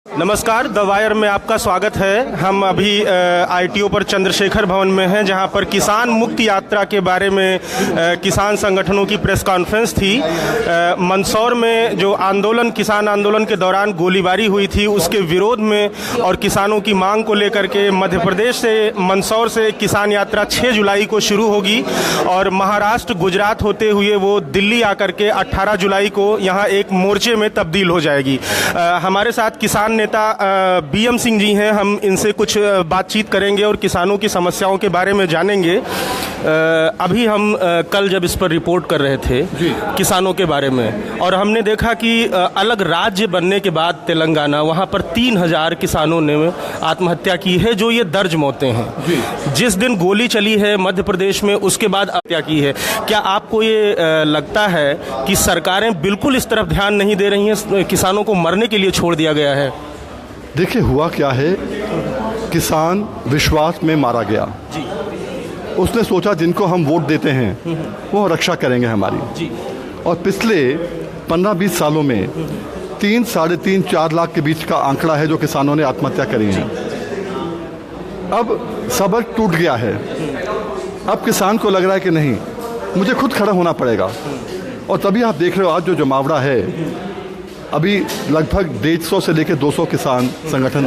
नमस्कार, the wire में आपका स्वागत है। हम अभी आईटीओ पर चंद्रशेखर भवन में हैं, जहां पर किसान मुक्ति यात्रा के बारे में किसान संगठनों की प्रेस कॉन्फ्रेंस थी। मंदसौर में जो आंदोलन, किसान आंदोलन के दौरान गोलीबारी हुई थी, उसके विरोध में और किसानों की मांग को लेकर के मध्य प्रदेश से मंदसौर से किसान यात्रा 6 जुलाई को शुरू होगी और महाराष्ट्र, गुजरात होते हुए वो दिल्ली आकर के 18 जुलाई को यहाँ एक मोर्चे में तब्दील हो जाएगी। हमारे साथ किसान नेता बीएम सिंह जी हैं, हम इनसे कुछ बातचीत करेंगे और किसानों की समस्याओं के बारे में जानेंगे। अभी हम कल जब इस पर रिपोर्ट कर रहे थे किसानों के बारे में, और हमने देखा कि अलग राज्य बनने के बाद तेलंगाना, वहाँ पर 3000 किसानों ने आत्महत्या की है, जो ये दर्ज मौतें हैं। जिस दिन गोली चली है मध्य प्रदेश में, उसके बाद हत्या की है। क्या आपको ये लगता है कि सरकारें बिल्कुल इस तरफ ध्यान नहीं दे रही हैं, किसानों को मरने के लिए छोड़ दिया गया है? देखिए, हुआ क्या है, किसान विश्वास में मारा गया जी। उसने सोचा जिनको हम वोट देते हैं वो रक्षा करेंगे हमारी जी। और पिछले 15-20 सालों में 3, साढ़े 3, 4 लाख के बीच का आंकड़ा है जो किसानों ने आत्महत्या करी है। अब सबक टूट गया है। अब किसान को लग रहा है कि नहीं, मुझे खुद खड़ा होना पड़ेगा। और तभी आप देख रहे हो आज जो जमावड़ा है, अभी लगभग 150 से लेकर 200 किसान संगठन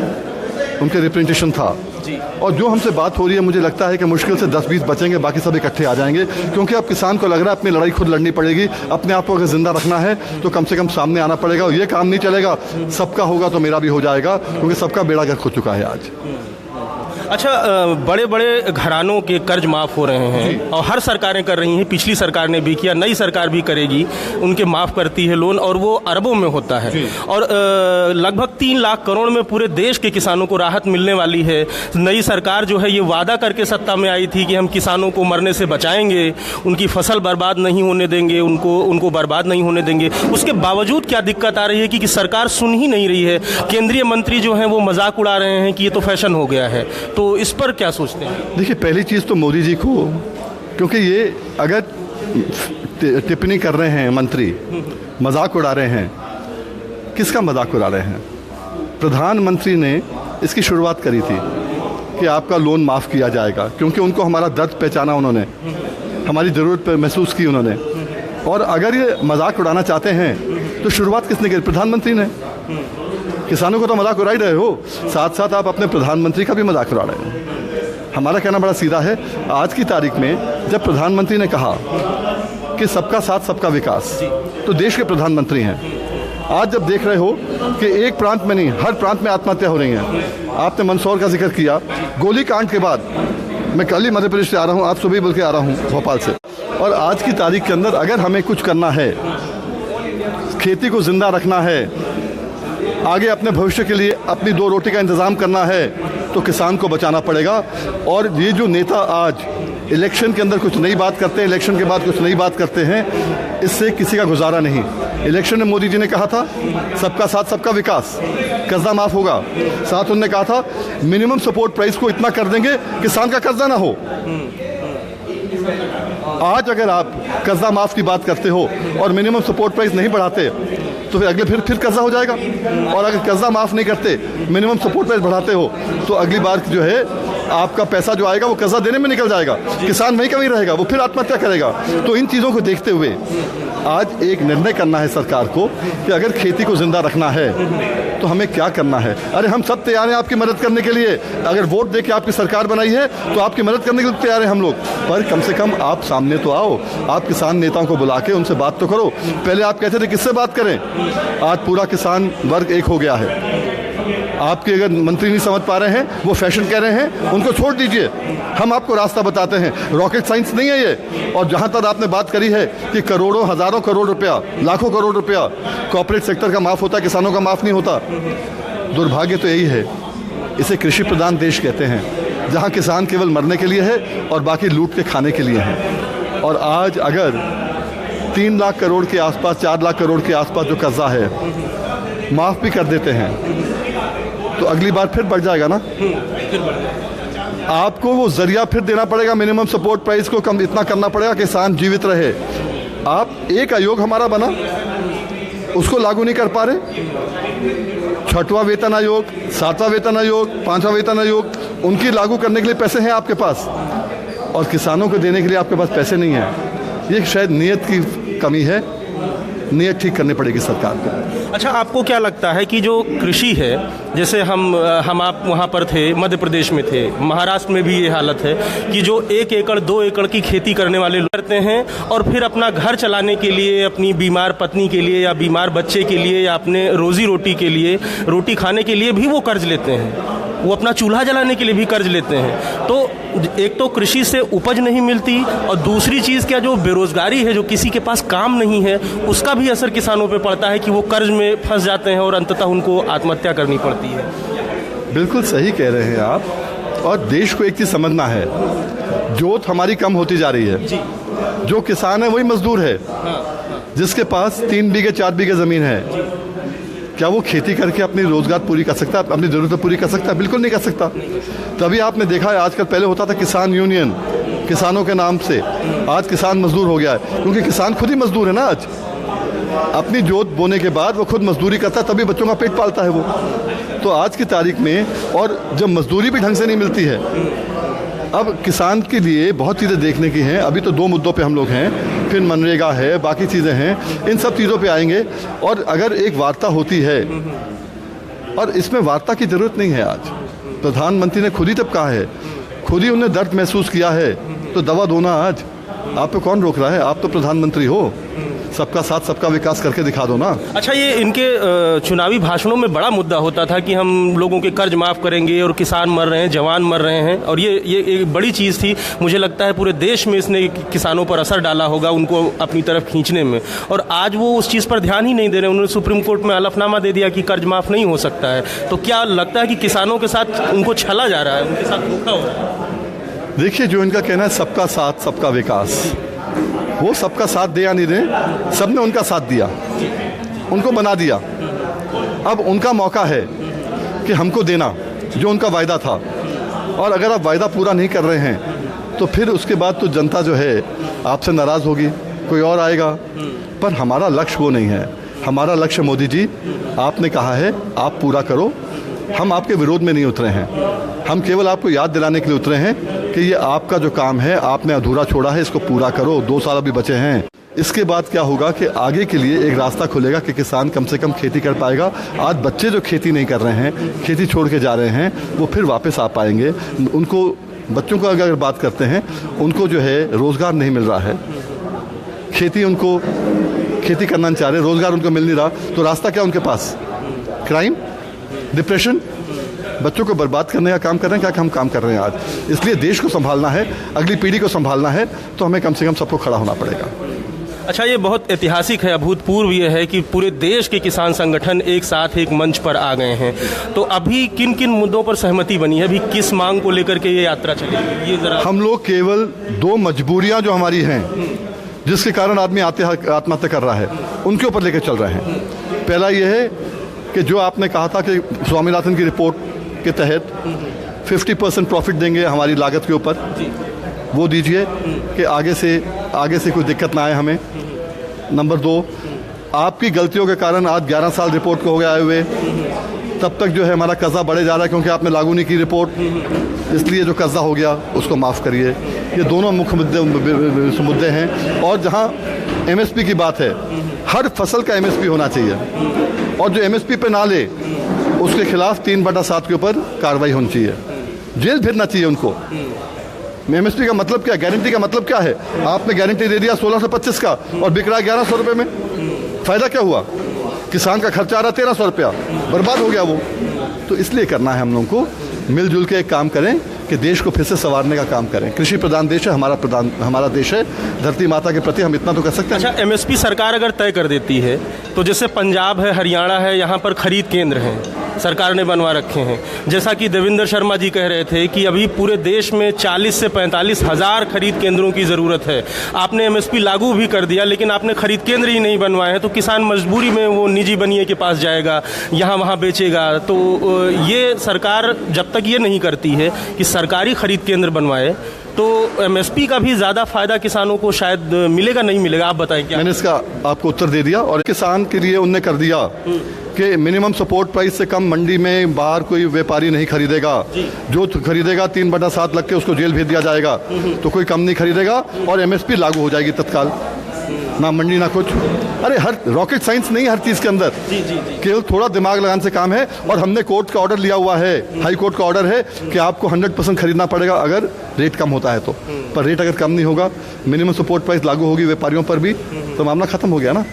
उनके रिप्रेजेंटेशन था जी। और जो हमसे बात हो रही है, मुझे लगता है कि मुश्किल से 10-20 बचेंगे, बाकी सब इकट्ठे आ जाएंगे। क्योंकि अब किसान को लग रहा है अपनी लड़ाई खुद लड़नी पड़ेगी। अपने आप को अगर जिंदा रखना है तो कम से कम सामने आना पड़ेगा। और ये काम नहीं चलेगा, सबका होगा तो मेरा भी हो जाएगा, क्योंकि सबका बेड़ा गर्क हो चुका है आज। अच्छा, बड़े बड़े घरानों के कर्ज माफ़ हो रहे हैं और हर सरकारें कर रही हैं। पिछली सरकार ने भी किया, नई सरकार भी करेगी, उनके माफ़ करती है लोन, और वो अरबों में होता है। और लगभग 3 लाख करोड़ में पूरे देश के किसानों को राहत मिलने वाली है। नई सरकार जो है ये वादा करके सत्ता में आई थी कि हम किसानों को मरने से बचाएंगे, उनकी फसल बर्बाद नहीं होने देंगे, उनको बर्बाद नहीं होने देंगे। उसके बावजूद क्या दिक्कत आ रही है कि सरकार सुन ही नहीं रही है। केंद्रीय मंत्री जो हैं वो मजाक उड़ा रहे हैं कि ये तो फैशन हो गया है। तो इस पर क्या सोचते हैं? देखिए, पहली चीज़ तो मोदी जी को, क्योंकि ये अगर टिप्पणी कर रहे हैं मंत्री, मजाक उड़ा रहे हैं, किसका मजाक उड़ा रहे हैं? प्रधानमंत्री ने इसकी शुरुआत करी थी कि आपका लोन माफ़ किया जाएगा, क्योंकि उनको हमारा दर्द पहचाना, उन्होंने हमारी ज़रूरत महसूस की उन्होंने। और अगर ये मजाक उड़ाना चाहते हैं तो शुरुआत किसने की? प्रधानमंत्री ने। किसानों को तो मजाक उड़ा ही रहे हो, साथ साथ आप अपने प्रधानमंत्री का भी मजाक उड़ा रहे हो। हमारा कहना बड़ा सीधा है। आज की तारीख में जब प्रधानमंत्री ने कहा कि सबका साथ सबका विकास, तो देश के प्रधानमंत्री हैं। आज जब देख रहे हो कि एक प्रांत में नहीं, हर प्रांत में आत्महत्या हो रही हैं। आपने मंदसौर का जिक्र किया, गोली कांड के बाद मैं कल ही मध्य प्रदेश से आ रहा हूँ, आज सुबह बोल के आ रहा हूँ भोपाल से। और आज की तारीख के अंदर अगर हमें कुछ करना है, खेती को जिंदा रखना है, आगे अपने भविष्य के लिए अपनी 2 रोटी का इंतज़ाम करना है, तो किसान को बचाना पड़ेगा। और ये जो नेता आज इलेक्शन के अंदर कुछ नई बात करते हैं, इलेक्शन के बाद कुछ नई बात करते हैं, इससे किसी का गुजारा नहीं। इलेक्शन में मोदी जी ने कहा था सबका साथ सबका विकास, कर्जा माफ़ होगा। साथ उन्होंने कहा था मिनिमम सपोर्ट प्राइस को इतना कर देंगे किसान का कर्जा ना हो। आज अगर आप कर्जा माफ़ की बात करते हो और मिनिमम सपोर्ट प्राइस नहीं बढ़ाते, तो फिर अगले फिर कर्जा हो जाएगा। और अगर कर्जा माफ़ नहीं करते, मिनिमम सपोर्ट प्राइस बढ़ाते हो, तो अगली बार जो है आपका पैसा जो आएगा वो कर्जा देने में निकल जाएगा, किसान वहीं कहीं रहेगा, वो फिर आत्महत्या करेगा। तो इन चीज़ों को देखते हुए आज एक निर्णय करना है सरकार को कि अगर खेती को जिंदा रखना है तो हमें क्या करना है। अरे हम सब तैयार हैं आपकी मदद करने के लिए। अगर वोट दे के आपकी सरकार बनाई है तो आपकी मदद करने के लिए तैयार हैं हम लोग। पर कम से कम आप सामने तो आओ, आप किसान नेताओं को बुला के उनसे बात तो करो। पहले आप कहते थे किससे बात करें, आज पूरा किसान वर्ग एक हो गया है। आपके अगर मंत्री नहीं समझ पा रहे हैं, वो फैशन कह रहे हैं, उनको छोड़ दीजिए, हम आपको रास्ता बताते हैं। रॉकेट साइंस नहीं है ये। और जहाँ तक आपने बात करी है कि करोड़ों, हज़ारों करोड़ रुपया, लाखों करोड़ रुपया कॉर्पोरेट सेक्टर का माफ़ होता है, किसानों का माफ़ नहीं होता। दुर्भाग्य तो यही है। इसे कृषि प्रधान देश कहते हैं, जहाँ किसान केवल मरने के लिए है और बाकी लूट के खाने के लिए है। और आज अगर 3 लाख करोड़ के आसपास, 4 लाख करोड़ के आसपास जो कर्जा है माफ़ भी कर देते हैं, तो अगली बार फिर बढ़ जाएगा ना। आपको वो जरिया फिर देना पड़ेगा, मिनिमम सपोर्ट प्राइस को कम इतना करना पड़ेगा कि किसान जीवित रहे। आप एक आयोग हमारा बना, उसको लागू नहीं कर पा रहे। 6वां वेतन आयोग, 7वां वेतन आयोग, 5वां वेतन आयोग, उनकी लागू करने के लिए पैसे हैं आपके पास और किसानों को देने के लिए आपके पास पैसे नहीं हैं। ये शायद नीयत की कमी है, नीयत ठीक करनी पड़ेगी सरकार को। अच्छा, आपको क्या लगता है कि जो कृषि है, जैसे हम आप वहाँ पर थे, मध्य प्रदेश में थे, महाराष्ट्र में भी ये हालत है कि जो 1 एकड़ 2 एकड़ की खेती करने वाले लोग करते हैं और फिर अपना घर चलाने के लिए, अपनी बीमार पत्नी के लिए या बीमार बच्चे के लिए या अपने रोजी रोटी के लिए, रोटी खाने के लिए भी वो कर्ज लेते हैं, वो अपना चूल्हा जलाने के लिए भी कर्ज लेते हैं। तो एक तो कृषि से उपज नहीं मिलती और दूसरी चीज़ क्या, जो बेरोजगारी है, जो किसी के पास काम नहीं है, उसका भी असर किसानों पे पड़ता है कि वो कर्ज में फंस जाते हैं और अंततः उनको आत्महत्या करनी पड़ती है। बिल्कुल सही कह रहे हैं आप। और देश को एक चीज़ समझना है, जोत हमारी कम होती जा रही है। जो किसान है वही मजदूर है। जिसके पास 3 बीघे 4 बीघे ज़मीन है, क्या वो खेती करके अपनी रोजगार पूरी कर सकता है, अपनी ज़रूरतें पूरी कर सकता है? बिल्कुल नहीं कर सकता। तभी आपने देखा है आजकल, पहले होता था किसान यूनियन, किसानों के नाम से, आज किसान मजदूर हो गया है, क्योंकि किसान खुद ही मजदूर है ना। आज अपनी जोत बोने के बाद वो खुद मजदूरी करता है, तभी बच्चों का पेट पालता है वो। तो आज की तारीख में, और जब मजदूरी भी ढंग से नहीं मिलती है, अब किसान के लिए बहुत चीज़ें देखने की हैं। अभी तो 2 मुद्दों पे हम लोग हैं, फिर मनरेगा है, बाकी चीज़ें हैं, इन सब चीज़ों पे आएंगे। और अगर एक वार्ता होती है, और इसमें वार्ता की ज़रूरत नहीं है। आज प्रधानमंत्री ने खुद ही तब कहा है, खुद ही उन्हें दर्द महसूस किया है, तो दवा दो ना। आज आप पे कौन रोक रहा है? आप तो प्रधानमंत्री हो, सबका साथ सबका विकास करके दिखा दो ना। अच्छा, ये इनके चुनावी भाषणों में बड़ा मुद्दा होता था कि हम लोगों के कर्ज माफ़ करेंगे और किसान मर रहे हैं, जवान मर रहे हैं, और ये एक बड़ी चीज़ थी। मुझे लगता है पूरे देश में इसने किसानों पर असर डाला होगा, उनको अपनी तरफ खींचने में। और आज वो उस चीज़ पर ध्यान ही नहीं दे रहे। उन्होंने सुप्रीम कोर्ट में हलफनामा दे दिया कि कर्ज माफ़ नहीं हो सकता है। तो क्या लगता है कि किसानों के साथ उनको छला जा रहा है, उनके साथ धोखा हो रहा है? देखिए, जो इनका कहना है सबका साथ सबका विकास, वो सबका साथ दे या नहीं दे, सबने उनका साथ दिया, उनको बना दिया। अब उनका मौका है कि हमको देना जो उनका वायदा था। और अगर आप वायदा पूरा नहीं कर रहे हैं तो फिर उसके बाद तो जनता जो है आपसे नाराज़ होगी, कोई और आएगा। पर हमारा लक्ष्य वो नहीं है। हमारा लक्ष्य, मोदी जी, आपने कहा है आप पूरा करो। हम आपके विरोध में नहीं उतरे हैं, हम केवल आपको याद दिलाने के लिए उतरे हैं कि ये आपका जो काम है, आपने अधूरा छोड़ा है, इसको पूरा करो। 2 साल अभी बचे हैं। इसके बाद क्या होगा कि आगे के लिए एक रास्ता खुलेगा कि किसान कम से कम खेती कर पाएगा। आज बच्चे जो खेती नहीं कर रहे हैं, खेती छोड़ के जा रहे हैं, वो फिर वापस आ पाएंगे। उनको, बच्चों को अगर बात करते हैं, उनको जो है रोज़गार नहीं मिल रहा है, उनको खेती करना नहीं चाह रहे, रोज़गार उनको मिल नहीं रहा, तो रास्ता क्या उनके पास? क्राइम, डिप्रेशन, बच्चों को बर्बाद करने का काम कर रहे हैं। क्या हम काम कर रहे हैं आज? इसलिए देश को संभालना है, अगली पीढ़ी को संभालना है, तो हमें कम से कम सबको खड़ा होना पड़ेगा। अच्छा, ये बहुत ऐतिहासिक है, अभूतपूर्व ये है कि पूरे देश के किसान संगठन एक साथ एक मंच पर आ गए हैं। तो अभी किन किन मुद्दों पर सहमति बनी है? अभी किस मांग को लेकर के ये यात्रा चलेगी? ये जरा हम लोग केवल 2 मजबूरियां जो हमारी हैं, जिसके कारण आदमी आत्महत्या कर रहा है, उनके ऊपर लेकर चल रहे हैं। पहला ये है कि जो आपने कहा था कि स्वामीनाथन की रिपोर्ट के तहत 50% प्रॉफिट देंगे हमारी लागत के ऊपर, वो दीजिए कि आगे से कोई दिक्कत ना आए हमें। नंबर 2, आपकी गलतियों के कारण आज 11 साल रिपोर्ट को हो गए आए हुए, तब तक जो है हमारा कर्जा बढ़े जा रहा है क्योंकि आपने लागू नहीं की रिपोर्ट, इसलिए जो कर्जा हो गया उसको माफ़ करिए। ये दोनों मुख्य मुद्दे हैं। और जहाँ MSP की बात है, हर फसल का MSP होना चाहिए, और जो MSP पे ना ले उसके खिलाफ 3/7 के ऊपर कार्रवाई होनी चाहिए, जेल फिरना चाहिए उनको। MSP का मतलब क्या? गारंटी का मतलब क्या है? आपने गारंटी दे दिया 16 से 25 का और बिक रहा है 1100 रुपये में, फ़ायदा क्या हुआ? किसान का खर्चा आ रहा 1300 रुपया, बर्बाद हो गया वो। तो इसलिए करना है हम लोगों को, मिलजुल के एक काम करें कि देश को फिर से संवारने का काम करें। कृषि प्रधान देश है हमारा देश है, धरती माता के प्रति हम इतना तो कर सकते हैं। अच्छा, MSP सरकार अगर तय कर देती है तो जैसे पंजाब है, हरियाणा है, यहाँ पर खरीद केंद्र हैं, सरकार ने बनवा रखे हैं। जैसा कि देवेंद्र शर्मा जी कह रहे थे कि अभी पूरे देश में 40 से 45 हज़ार खरीद केंद्रों की ज़रूरत है। आपने MSP लागू भी कर दिया, लेकिन आपने खरीद केंद्र ही नहीं बनवाए हैं, तो किसान मजबूरी में वो निजी बनिए के पास जाएगा, यहाँ वहाँ बेचेगा। तो ये सरकार जब तक ये नहीं करती है कि सरकारी खरीद केंद्र बनवाए, तो एमएसपी का भी ज़्यादा फायदा किसानों को शायद मिलेगा, नहीं मिलेगा, आप बताएं क्या? मैंने इसका आपको उत्तर दे दिया। और किसान के लिए उनने कर दिया कि मिनिमम सपोर्ट प्राइस से कम मंडी में बाहर कोई व्यापारी नहीं खरीदेगा। जो खरीदेगा 3/7 लग के उसको जेल भेज दिया जाएगा, तो कोई कम नहीं खरीदेगा और एमएसपी लागू हो जाएगी तत्काल, ना मंडी ना कुछ। अरे हर रॉकेट साइंस नहीं है हर चीज़ के अंदर, केवल थोड़ा दिमाग लगाने से काम है। और हमने कोर्ट का ऑर्डर लिया हुआ है, हाई कोर्ट का ऑर्डर है कि आपको 100% खरीदना पड़ेगा अगर रेट कम होता है तो। पर रेट अगर कम नहीं होगा, मिनिमम सपोर्ट प्राइस लागू होगी व्यापारियों पर भी, तो मामला खत्म हो गया ना।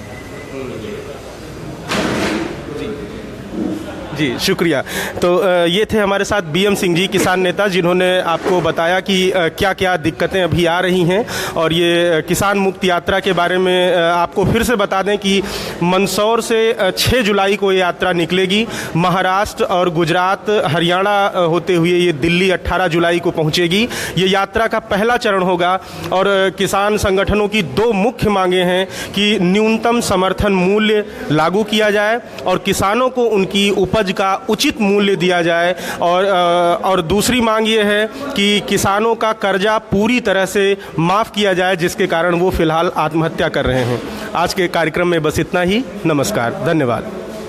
जी शुक्रिया। तो ये थे हमारे साथ बीएम सिंह जी, किसान नेता, जिन्होंने आपको बताया कि क्या क्या दिक्कतें अभी आ रही हैं। और ये किसान मुक्त यात्रा के बारे में आपको फिर से बता दें कि मंदसौर से 6 जुलाई को ये यात्रा निकलेगी। महाराष्ट्र और गुजरात, हरियाणा होते हुए ये दिल्ली 18 जुलाई को पहुंचेगी। ये यात्रा का पहला चरण होगा और किसान संगठनों की 2 मुख्य मांगें हैं कि न्यूनतम समर्थन मूल्य लागू किया जाए और किसानों को उनकी उपज का उचित मूल्य दिया जाए। और दूसरी मांग ये है कि किसानों का कर्जा पूरी तरह से माफ़ किया जाए, जिसके कारण वो फिलहाल आत्महत्या कर रहे हैं। आज के कार्यक्रम में बस इतना ही। नमस्कार, धन्यवाद।